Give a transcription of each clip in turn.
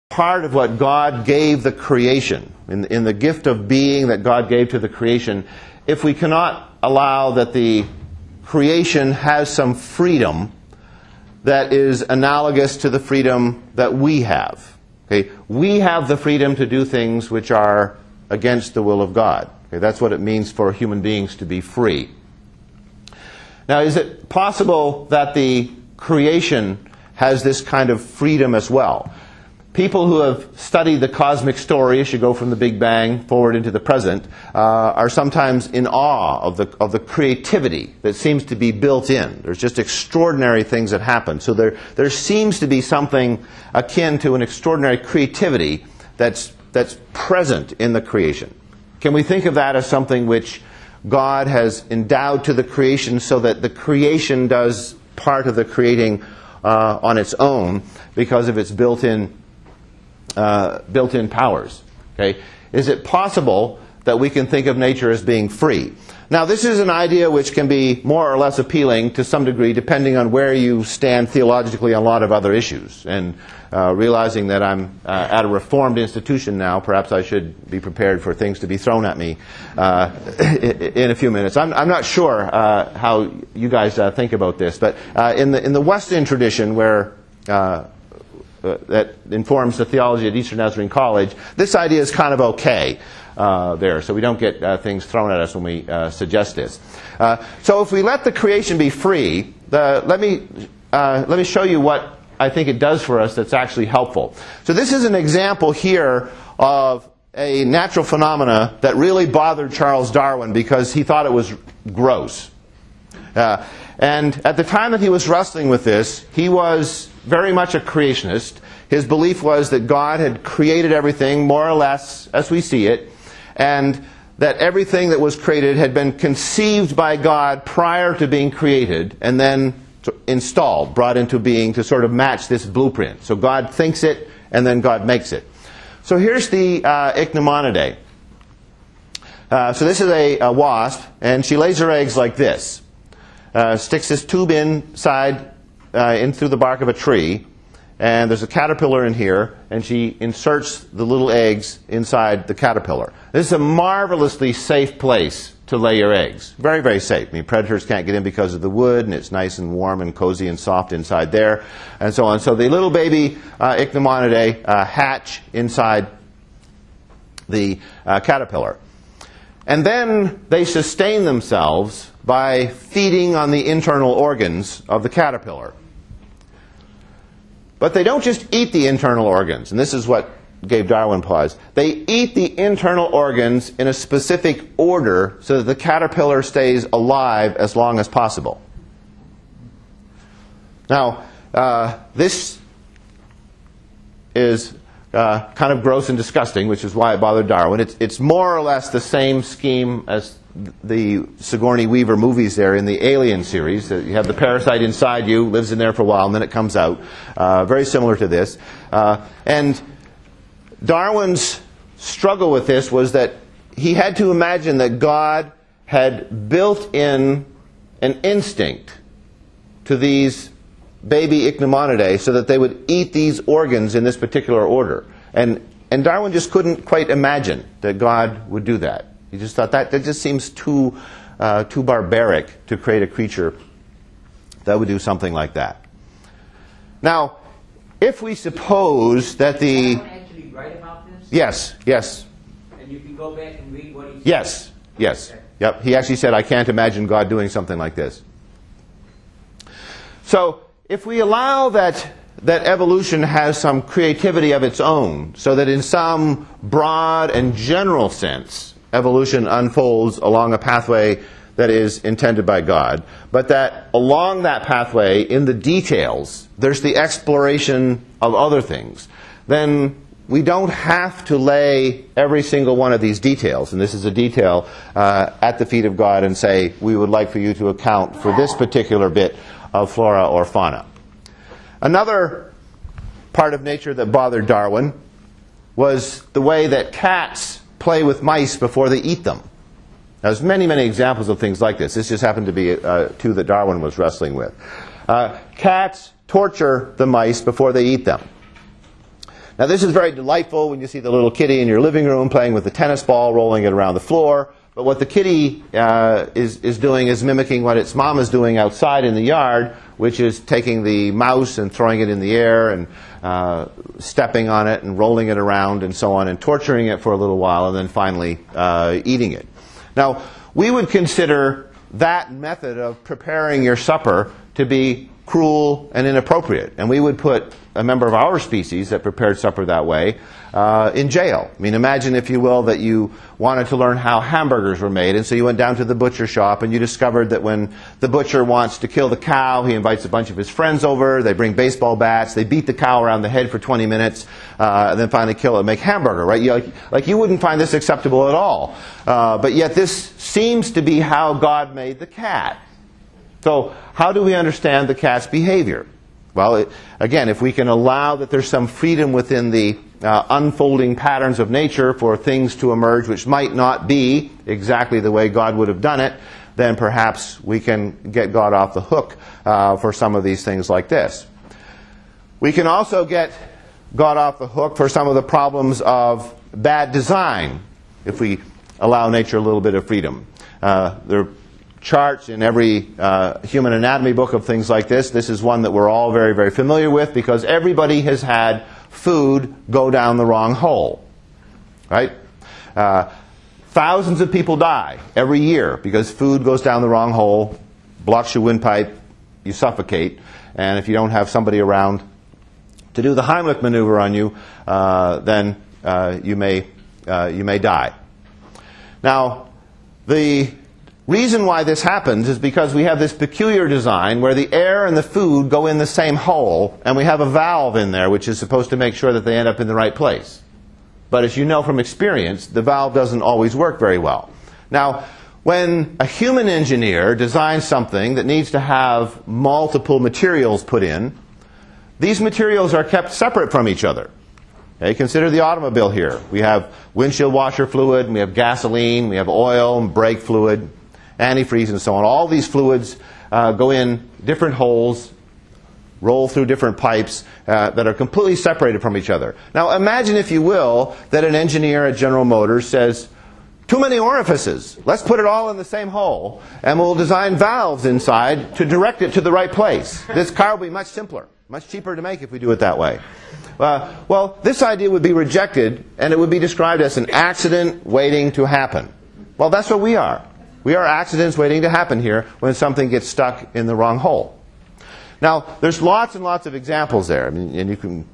part of what God gave the creation, in the gift of being that God gave to the creation, if we cannot allow that the creation has some freedom that is analogous to the freedom that we have. Okay? We have the freedom to do things which are against the will of God. Okay? That's what it means for human beings to be free. Now, is it possible that the creation has this kind of freedom as well? People who have studied the cosmic story, as you go from the Big Bang forward into the present, are sometimes in awe of the creativity that seems to be built in. There's just extraordinary things that happen. So there seems to be something akin to an extraordinary creativity that's present in the creation. Can we think of that as something which God has endowed to the creation so that the creation does part of the creating on its own because of its built-in powers? Okay? Is it possible that we can think of nature as being free? Now, this is an idea which can be more or less appealing to some degree, depending on where you stand theologically on a lot of other issues. And realizing that I'm at a Reformed institution now, perhaps I should be prepared for things to be thrown at me in a few minutes. I'm not sure how you guys think about this, but in the Wesleyan tradition, where that informs the theology at Eastern Nazarene College, this idea is kind of okay there, so we don't get things thrown at us when we suggest this. So if we let the creation be free, let me show you what I think it does for us that's actually helpful. So this is an example here of a natural phenomena that really bothered Charles Darwin because he thought it was gross. And at the time that he was wrestling with this, he was very much a creationist. His belief was that God had created everything more or less as we see it, and that everything that was created had been conceived by God prior to being created and then installed, brought into being to sort of match this blueprint. So God thinks it, and then God makes it. So here's the Ichneumonidae. So this is a wasp, and she lays her eggs like this. Sticks this tube inside, in through the bark of a tree, and there's a caterpillar in here, and she inserts the little eggs inside the caterpillar. This is a marvelously safe place to lay your eggs. Very, very safe. I mean, predators can't get in because of the wood, and it's nice and warm and cozy and soft inside there, and so on. So the little baby Ichneumonidae hatch inside the caterpillar. And then they sustain themselves by feeding on the internal organs of the caterpillar. But they don't just eat the internal organs, and this is what gave Darwin pause. They eat the internal organs in a specific order so that the caterpillar stays alive as long as possible. Now, this is kind of gross and disgusting, which is why it bothered Darwin. It's more or less the same scheme as the Sigourney Weaver movies there in the Alien series. You have the parasite inside you, lives in there for a while, and then it comes out. Very similar to this. And Darwin's struggle with this was that he had to imagine that God had built in an instinct to these baby Ichneumonidae so that they would eat these organs in this particular order. And Darwin just couldn't quite imagine that God would do that. He just thought that just seems too barbaric to create a creature that would do something like that. Now, if we suppose that the... Did Darwin actually write about this? Yes. And you can go back and read what he said? Yes. Okay. Yep. He actually said, I can't imagine God doing something like this. So, if we allow that evolution has some creativity of its own, so that in some broad and general sense, evolution unfolds along a pathway that is intended by God, but that along that pathway, in the details, there's the exploration of other things, then we don't have to lay every single one of these details, and this is a detail, at the feet of God and say, we would like for you to account for this particular bit of flora or fauna. Another part of nature that bothered Darwin was the way that cats play with mice before they eat them. There's many, many examples of things like this. This just happened to be two that Darwin was wrestling with. Cats torture the mice before they eat them. Now this is very delightful when you see the little kitty in your living room playing with the tennis ball, rolling it around the floor. But what the kitty is doing is mimicking what its mom is doing outside in the yard, which is taking the mouse and throwing it in the air and stepping on it and rolling it around and so on and torturing it for a little while and then finally eating it. Now, we would consider that method of preparing your supper to be cruel and inappropriate. And we would put a member of our species that prepared supper that way in jail. I mean, imagine, if you will, that you wanted to learn how hamburgers were made, and so you went down to the butcher shop and you discovered that when the butcher wants to kill the cow, he invites a bunch of his friends over, they bring baseball bats, they beat the cow around the head for 20 minutes, and then finally kill it and make hamburger, right? You wouldn't find this acceptable at all. But yet this seems to be how God made the cat. So how do we understand the cat's behavior? Well, again, if we can allow that there's some freedom within the unfolding patterns of nature for things to emerge which might not be exactly the way God would have done it, then perhaps we can get God off the hook for some of these things like this. We can also get God off the hook for some of the problems of bad design if we allow nature a little bit of freedom. There are charts in every human anatomy book of things like this. This is one that we're all very, very familiar with because everybody has had food go down the wrong hole. Right? Thousands of people die every year because food goes down the wrong hole, blocks your windpipe, you suffocate, and if you don't have somebody around to do the Heimlich maneuver on you, then you may die. Now, the reason why this happens is because we have this peculiar design where the air and the food go in the same hole, and we have a valve in there which is supposed to make sure that they end up in the right place. But as you know from experience, the valve doesn't always work very well. Now, when a human engineer designs something that needs to have multiple materials put in, these materials are kept separate from each other. Okay, consider the automobile here. We have windshield washer fluid, and we have gasoline, we have oil and brake fluid, antifreeze and so on. All these fluids go in different holes, roll through different pipes that are completely separated from each other. Now imagine, if you will, that an engineer at General Motors says, too many orifices. Let's put it all in the same hole, and we'll design valves inside to direct it to the right place. This car will be much simpler, much cheaper to make if we do it that way. Well, this idea would be rejected, and it would be described as an accident waiting to happen. Well, that's what we are. We are accidents waiting to happen here when something gets stuck in the wrong hole. Now, there's lots and lots of examples there. I mean, and you can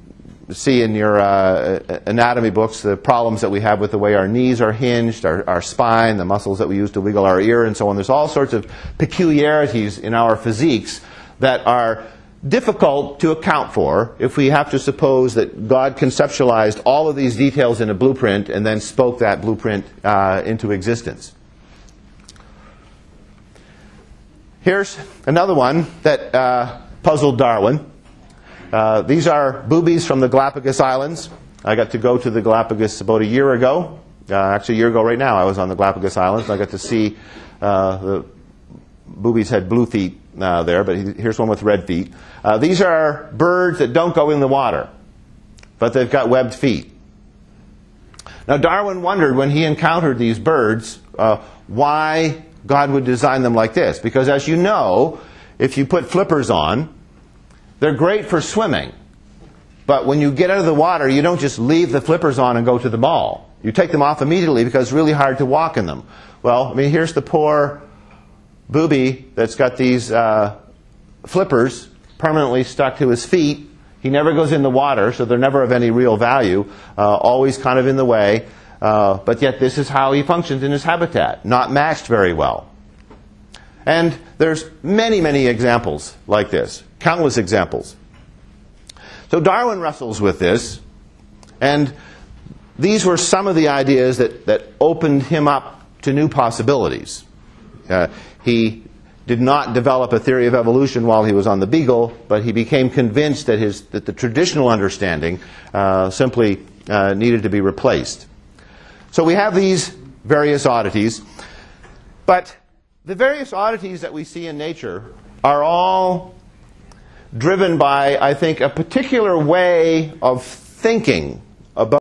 see in your anatomy books the problems that we have with the way our knees are hinged, our spine, the muscles that we use to wiggle our ear, and so on. There's all sorts of peculiarities in our physiques that are difficult to account for if we have to suppose that God conceptualized all of these details in a blueprint and then spoke that blueprint into existence. Here's another one that puzzled Darwin. These are boobies from the Galapagos Islands. I got to go to the Galapagos about a year ago. Actually, a year ago right now, I was on the Galapagos Islands. I got to see the boobies had blue feet there, but here's one with red feet. These are birds that don't go in the water, but they've got webbed feet. Now, Darwin wondered when he encountered these birds why God would design them like this. Because as you know, if you put flippers on, they're great for swimming. But when you get out of the water, you don't just leave the flippers on and go to the ball. You take them off immediately because it's really hard to walk in them. Well, I mean, here's the poor booby that's got these flippers permanently stuck to his feet. He never goes in the water, so they're never of any real value, always kind of in the way. But yet this is how he functions in his habitat, not matched very well. And there's many, many examples like this, countless examples. So Darwin wrestles with this, and these were some of the ideas that opened him up to new possibilities. He did not develop a theory of evolution while he was on the Beagle, but he became convinced that the traditional understanding simply needed to be replaced. So we have these various oddities, but the various oddities that we see in nature are all driven by, I think, a particular way of thinking